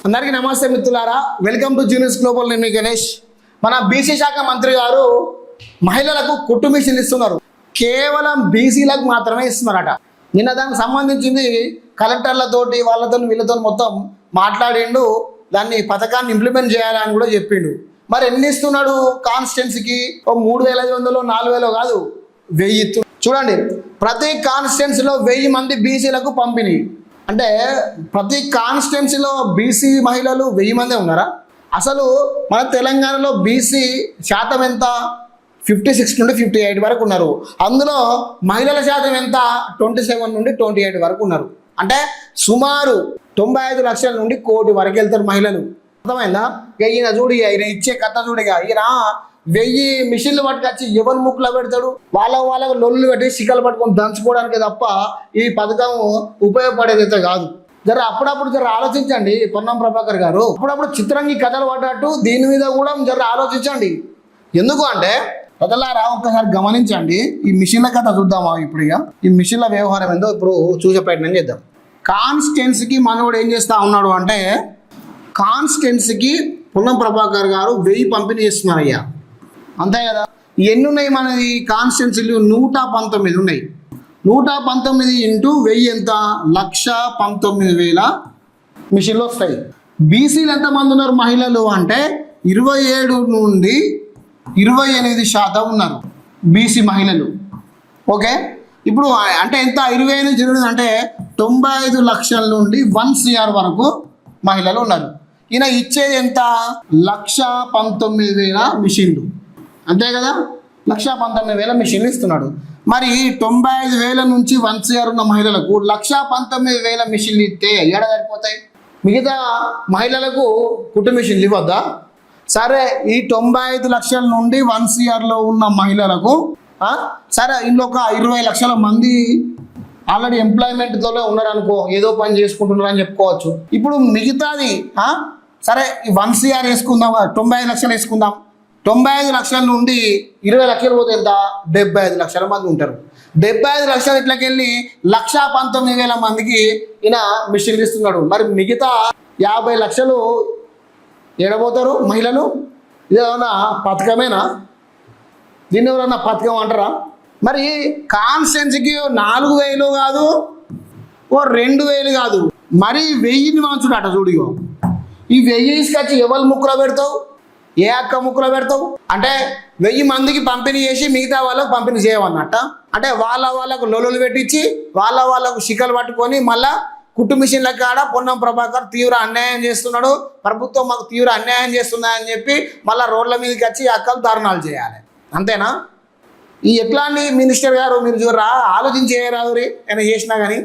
అందరికీ నమస్తే మిత్రులారా, వెల్కమ్ టు జీనియస్ గ్లోబల్. నేను మీ గణేష్. మన బీసీ శాఖ మంత్రి గారు మహిళలకు కుట్టు మిషన్లు ఇస్తున్నారు. కేవలం బీసీలకు మాత్రమే ఇస్తున్నారట. నిన్న దానికి సంబంధించింది కలెక్టర్లతోటి వాళ్ళతో వీళ్ళతో మొత్తం మాట్లాడిండు. దాన్ని పథకాన్ని ఇంప్లిమెంట్ చేయాలని కూడా చెప్పిండు. మరి ఎన్ని ఇస్తున్నాడు కాన్స్టిట్యున్సీకి? 3,500 4,000 కాదు, 1000. చూడండి, ప్రతి కాన్స్టిట్యున్సీలో 1000 మంది బీసీలకు పంపిణీ. అంటే ప్రతి కాన్స్టిట్యున్సీలో బీసీ మహిళలు 1000 మందే ఉన్నారా? అసలు మన తెలంగాణలో బీసీ శాతం ఎంత? 56 నుండి 58 వరకు ఉన్నారు. అందులో మహిళల శాతం ఎంత? 27 నుండి 28 వరకు ఉన్నారు. అంటే సుమారు 95 లక్షల నుండి 1 కోటి వరకు వెళ్తారు మహిళలు. అర్థమైందా? ఈయన చూడు, ఈయన ఇచ్చే కథ చూడగా, ఈయన 1000 మిషన్లు పట్టుకొచ్చి ఎవరి ముక్కులో పెడతాడు? వాళ్ళకు లొల్లు పెట్టి శిఖలు పట్టుకొని దంచుకోవడానికి తప్ప ఈ పథకం ఉపయోగపడేదైతే కాదు. అప్పుడప్పుడు ఆలోచించండి పొన్నం ప్రభాకర్ గారు. అప్పుడప్పుడు చిత్రంగి కథలు పడ్డట్టు దీని మీద కూడా ఆలోచించండి. ఎందుకు అంటే ప్రజలారా, ఒక్కసారి గమనించండి. ఈ మిషన్ల కథ చూద్దామా ఇప్పుడు? ఈ మిషన్ల వ్యవహారం ఏందో ఇప్పుడు చూసే ప్రయత్నం చేద్దాం. కాన్స్టిట్యున్సీకి మనోడు ఏం చేస్తా ఉన్నాడు అంటే, కాన్స్టిట్యున్సీకి పొన్నం ప్రభాకర్ గారు 1000 పంపిణీ చేస్తున్నారయ్యా. అంతే కదా? ఎన్ని ఉన్నాయి మనది కాన్స్టిట్యున్సీలు? 119 ఉన్నాయి. 119 ఇంటూ 1000 ఎంత? 1,19,000 మిషన్లు వస్తాయి. బీసీలు ఎంతమంది ఉన్నారు మహిళలు అంటే 27 నుండి 28% ఉన్నారు బీసీ మహిళలు. ఓకే, ఇప్పుడు అంటే ఎంత? 25 అంటే 95 లక్షల నుండి 1 CR వరకు మహిళలు ఉన్నారు. ఈయన ఇచ్చేది ఎంత? 1,19,000 మిషన్లు. అంతే కదా? 1,19,000 మిషన్లు ఇస్తున్నాడు. మరి 95,000 నుంచి 1 CR ఉన్న మహిళలకు 1,19,000 మిషన్లు ఇస్తే ఏడ సరిపోతాయి? మిగతా మహిళలకు కుట్టు మిషన్లు ఇవ్వద్దా? సరే, ఈ 95 లక్షల నుండి 1 CRలో ఉన్న మహిళలకు సరే, ఇందులో ఒక 20 లక్షల మంది ఆల్రెడీ ఎంప్లాయ్మెంట్తోనే ఉన్నారు అనుకో, ఏదో పని చేసుకుంటున్నారు అని చెప్పుకోవచ్చు. ఇప్పుడు మిగతాది సరే, 1 CR వేసుకుందాం, 95 లక్షలు వేసుకుందాం. 95 లక్షల నుండి 20 లక్షలు పోతే ఎంత? 75 లక్షల మంది ఉంటారు. 75 లక్షల ఇట్లకెళ్ళి 1,19,000 మందికి ఈయన మిషన్లు ఇస్తున్నాడు. మరి మిగతా 50 లక్షలు ఎడబోతారు మహిళలు? ఇదేమన్నా పథకమేనా? దీన్ని ఎవరన్నా పథకం అంటారా? మరి కాన్స్టిట్యున్సీకి 4,000 కాదు, 2,000 కాదు, మరి 1000ని వంచుడట. చూడిగో, ఈ 1000 తీసుకొచ్చి ఎవరి ముక్కులో పెడతావు? ఏ అక్క ముక్కులో పెడతావు? అంటే 1000 మందికి పంపిణీ చేసి మిగతా వాళ్ళకు పంపిణీ చేయమన్నట్ట. అంటే వాళ్ళకు లొల్లులు పెట్టించి వాళ్ళకు శిఖలు పట్టుకొని మళ్ళా కుట్టు మిషన్ల కాడ పొన్నం ప్రభాకర్ తీవ్ర అన్యాయం చేస్తున్నాడు, ప్రభుత్వం మాకు తీవ్ర అన్యాయం చేస్తుందని చెప్పి మళ్ళీ రోడ్ల మీదకి వచ్చి అక్కలు దారుణాలు చేయాలి. అంతేనా? ఈ ఎట్లాంటి మినిస్టర్ గారు మీరు చూడరా? ఆలోచించేయరాదు ఆయన చేసినా కానీ.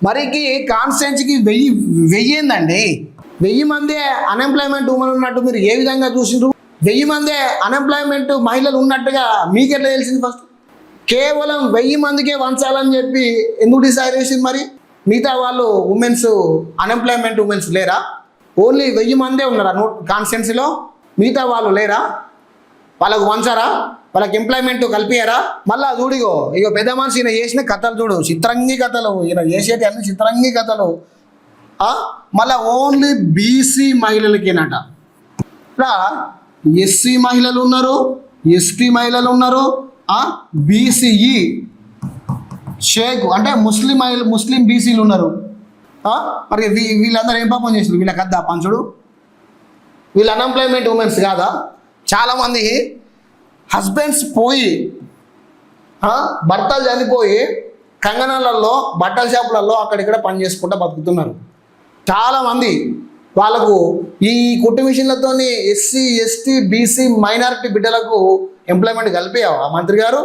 మరికి కాన్స్టిట్యున్సీకి 1000 ఏందండి? 1000 మందే అన్ఎంప్లాయ్మెంట్ ఉమెన్ ఉన్నట్టు మీరు ఏ విధంగా చూసిండ్రు? 1000 మందే అన్ఎంప్లాయ్మెంట్ మహిళలు ఉన్నట్టుగా మీకెట్లా తెలిసింది? ఫస్ట్ కేవలం 1000 మందికే వంచాలని చెప్పి ఎందుకు డిసైడ్ చేసింది? మరి మిగతా వాళ్ళు ఉమెన్స్, అన్ఎంప్లాయ్మెంట్ ఉమెన్స్ లేరా? ఓన్లీ 1000 మందే ఉన్నారా కాన్స్టిట్యున్సీలో? మిగతా వాళ్ళు లేరా? వాళ్ళకు వంచారా? వాళ్ళకి ఎంప్లాయ్మెంట్ కల్పియారా? మళ్ళా చూడిగో, ఇక పెద్ద మనిషి ఈయన చేసిన కథలు చూడు, చిత్రంగి కథలు. ఈయన చేసేటి అన్ని చిత్రంగి కథలు. మళ్ళా ఓన్లీ బీసీ మహిళలకేనట. ఇక్కడ ఎస్సీ మహిళలు ఉన్నారు, ఎస్టీ మహిళలు ఉన్నారు, బీసీఈ షేక్ అంటే ముస్లిం బీసీలు ఉన్నారు. మరి వీళ్ళందరూ ఏం పాపం చేసారు? వీళ్ళకి వద్దా పంచుడు? వీళ్ళు అన్ఎంప్లాయ్మెంట్ ఉమెన్స్ కాదా? చాలామంది హస్బెండ్స్ పోయి భర్తలు చనిపోయి కంగనాలలో, బట్టల షాపులలో అక్కడిక్కడ పని చేసుకుంటూ బతుకుతున్నారు చాలామంది. వాళ్ళకు ఈ కుట్టు మిషన్లతో ఎస్సీ, ఎస్టీ, బీసీ, మైనారిటీ బిడ్డలకు ఎంప్లాయ్మెంట్ కలిపావా మంత్రి గారు?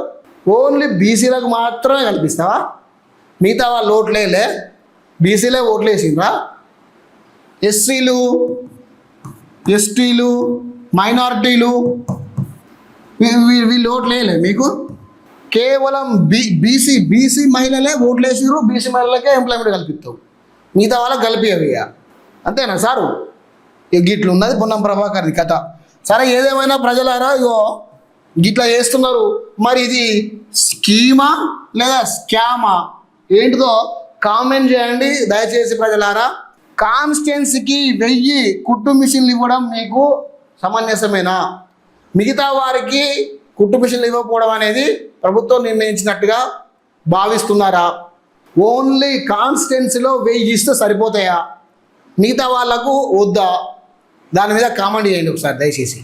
ఓన్లీ బీసీలకు మాత్రమే కల్పిస్తావా? మిగతా వాళ్ళు ఓట్లేలే, బీసీలే ఓట్లు వేసిండ్రా? ఎస్సీలు, ఎస్టీలు, మైనారిటీలు వీళ్ళు ఓట్లు వేయలే మీకు? కేవలం బీసీ మహిళలే ఓట్లు వేసినారు. బీసీ మహిళలకే ఎంప్లాయ్మెంట్ కల్పిస్తావు, మిగతా వాళ్ళకి కలిపియవి. అంతేనా సారు? గిట్లు ఉన్నది పొన్నం ప్రభాకర్ది కథ. సరే, ఏదేమైనా ప్రజలారా, ఇగో గిట్లా చేస్తున్నారు. మరి ఇది స్కీమా లేదా స్కామా ఏంటిదో కామెంట్ చేయండి దయచేసి ప్రజలారా. కాన్స్టిట్యున్సీకి 1000 కుట్టు మిషన్లు ఇవ్వడం మీకు సమంజసమేనా? మిగతా వారికి కుట్టు మిషన్లు ఇవ్వకపోవడం అనేది ప్రభుత్వం నిర్ణయించినట్టుగా భావిస్తున్నారా? ఓన్లీ కాన్స్టిట్యున్సీలో 1000 ఇస్తే సరిపోతాయా? మిగతా వాళ్లకు వద్దా? దాని మీద కామెంట్ చేయండి ఒకసారి దయచేసి.